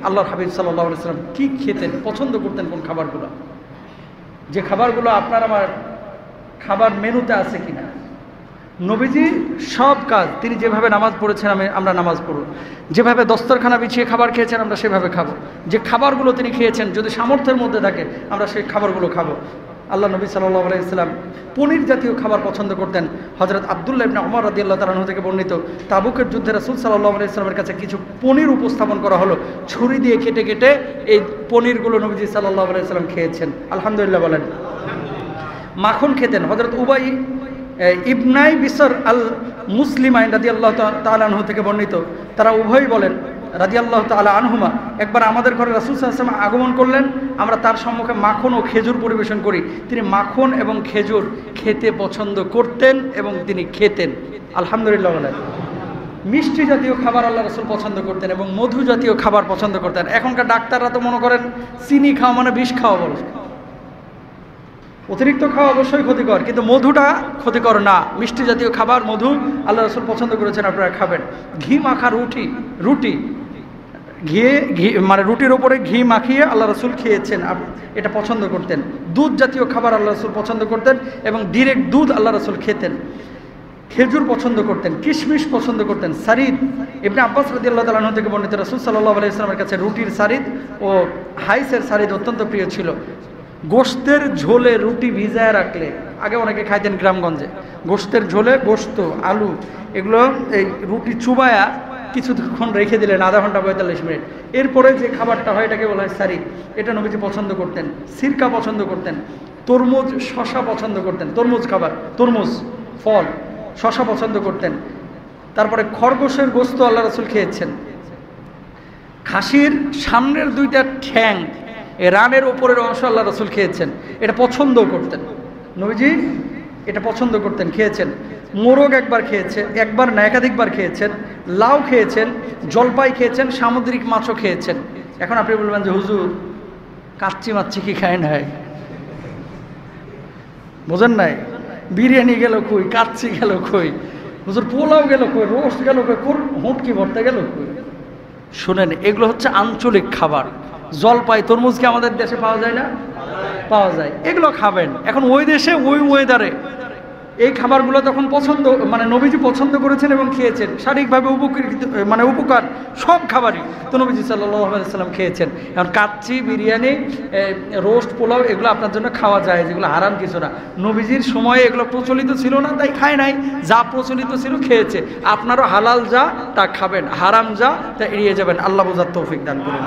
আল্লাহর হাবিব সাল্লাল্লাহু আলাইহি ওয়াসাল্লাম কি খেতেন, পছন্দ করতেন কোন খাবারগুলো, যে খাবারগুলো আপনার আমার খাবার মেনুতে আছে কিনা। নবীজি সব কাজ, তিনি যেভাবে নামাজ পড়েছেন আমরা নামাজ পড়ব, যেভাবে দস্তরখানা বিছিয়ে খাবার খেয়েছেন আমরা সেভাবে খাবো, যে খাবারগুলো তিনি খেয়েছেন যদি সামর্থ্যের মধ্যে থাকে আমরা সেই খাবারগুলো খাবো। আল্লাহ নবী সাল্লাল্লাহু আলাইহি ওয়াসাল্লাম পনির জাতীয় খাবার পছন্দ করতেন। হযরত আব্দুল্লাহ ইবনে ওমর রাদিয়াল্লাহু তাআলা আনহু থেকে বর্ণিত, তাবুকের যুদ্ধে রাসূল সাল্লাল্লাহু আলাইহি ওয়াসাল্লামের কাছে কিছু পনির উপস্থাপন করা হলো, ছুরি দিয়ে কেটে কেটে এই পনিরগুলো নবীজি সাল্লাল্লাহু আলাইহি ওয়াসাল্লাম খেয়েছেন। আলহামদুলিল্লাহ বলেন। মাখন খেতেন। হযরত উবাই ইবনাই বিসর আল মুসলিমাইন রাদিয়াল্লাহু তাআলা আনহু থেকে বর্ণিত, তারা উভয়ই বলেন রাদিয়াল্লাহু তাআলা আনহুমা, একবার আমাদের ঘরে রাসূল সাল্লাল্লাহু আলাইহি ওয়াসাল্লাম আগমন করলেন, আমরা তার সম্মুখে মাখন ও খেজুর পরিবেশন করি। তিনি মাখন এবং খেজুর খেতে পছন্দ করতেন এবং তিনি খেতেন। আলহামদুলিল্লাহ বলেন। মিষ্টি জাতীয় খাবার আল্লাহ রাসূল পছন্দ করতেন এবং মধু জাতীয় খাবার পছন্দ করতেন। এখনকার ডাক্তাররা তো মনে করেন চিনি খাওয়া মানে বিষ খাওয়া বলে, অতিরিক্ত খাওয়া অবশ্যই ক্ষতিকর, কিন্তু মধুটা ক্ষতিকর না। মিষ্টি জাতীয় খাবার, মধু আল্লাহ রাসূল পছন্দ করেছেন, আপনারা খাবেন। ঘি মাখা রুটি ঘি মানে রুটির ওপরে ঘি মাখিয়ে আল্লাহ রাসূল খেয়েছেন, এটা পছন্দ করতেন। দুধ জাতীয় খাবার আল্লাহ রাসূল পছন্দ করতেন এবং ডিরেক্ট দুধ আল্লাহ রাসূল খেতেন। খেজুর পছন্দ করতেন, কিশমিশ পছন্দ করতেন। সারিদ ইবনে আব্বাস রাদিয়াল্লাহু তাআলা আনহু থেকে বর্ণিত, রাসূল সাল্লাল্লাহু আলাইহি ওয়াসাল্লামের কাছে রুটির সারিদ ও হাইসের সারিদ অত্যন্ত প্রিয় ছিল। গোশতের ঝোলে রুটি ভিজায় রাখলে, আগে অনেকে খাইতেন গ্রামগঞ্জে, গোশতের ঝোলে গোশত আলু এগুলো এই রুটি চুবায়া কিছুক্ষণ রেখে দিলেন, আধা ঘন্টা 45 মিনিট, এরপরে যে খাবারটা হয় এটাকে বলা হয় সারিদ। এটা নবীজি পছন্দ করতেন। সিরকা পছন্দ করতেন। তরমুজ শশা পছন্দ করতেন, তরমুজ খাবার, তরমুজ ফল, শশা পছন্দ করতেন। তারপরে খরগোশের গোশত আল্লাহ রাসূল খেয়েছেন। খাসির সামনের দুইটা ঠ্যাং, রানের ওপরের অংশ আল্লাহ রাসূল খেয়েছেন, এটা পছন্দ করতেন নবীজি, এটা পছন্দ করতেন, খেয়েছেন। মোরগ একবার খেয়েছেন, একবার না একাধিকবার খেয়েছেন। লাউ খেয়েছেন, জলপাই খেয়েছেন, সামুদ্রিক মাছও খেয়েছেন। এখন আপনি বলবেন যে হুজুর কাচ্চি মাচ্ছি কি খায় নাই, বোঝেন নাই? বিরিয়ানি গেল কই, কাচ্চি গেল কই, হুজুর পোলাও গেল কই, রোস্ট গেল কই, হুটকি ভর্তা গেল কই। শুনেন, এগুলো হচ্ছে আঞ্চলিক খাবার। জলপাই, তরমুজ কি আমাদের দেশে পাওয়া যায় না? পাওয়া যায়, এগুলো খাবেন। এখন ওই দেশে ওই ওয়েদারে এই খাবারগুলো তখন পছন্দ, মানে নবীজি পছন্দ করেছেন এবং খেয়েছেন। শারীরিকভাবে উপকৃত মানে উপকার সব খাবারই তো নবীজি সাল্লাল্লাহু আলাইহি ওয়াসাল্লাম খেয়েছেন। এখন কাচ্চি, বিরিয়ানি, রোস্ট, পোলাও এগুলো আপনার জন্য খাওয়া যায়, যেগুলো হারাম কিছু না। নবীজির সময়ে এগুলো প্রচলিত ছিল না, তাই খায় নাই। যা প্রচলিত ছিল খেয়েছে। আপনারও হালাল যা তা খাবেন, হারাম যা তা এড়িয়ে যাবেন। আল্লাহ বোঝার তৌফিক দান করুন।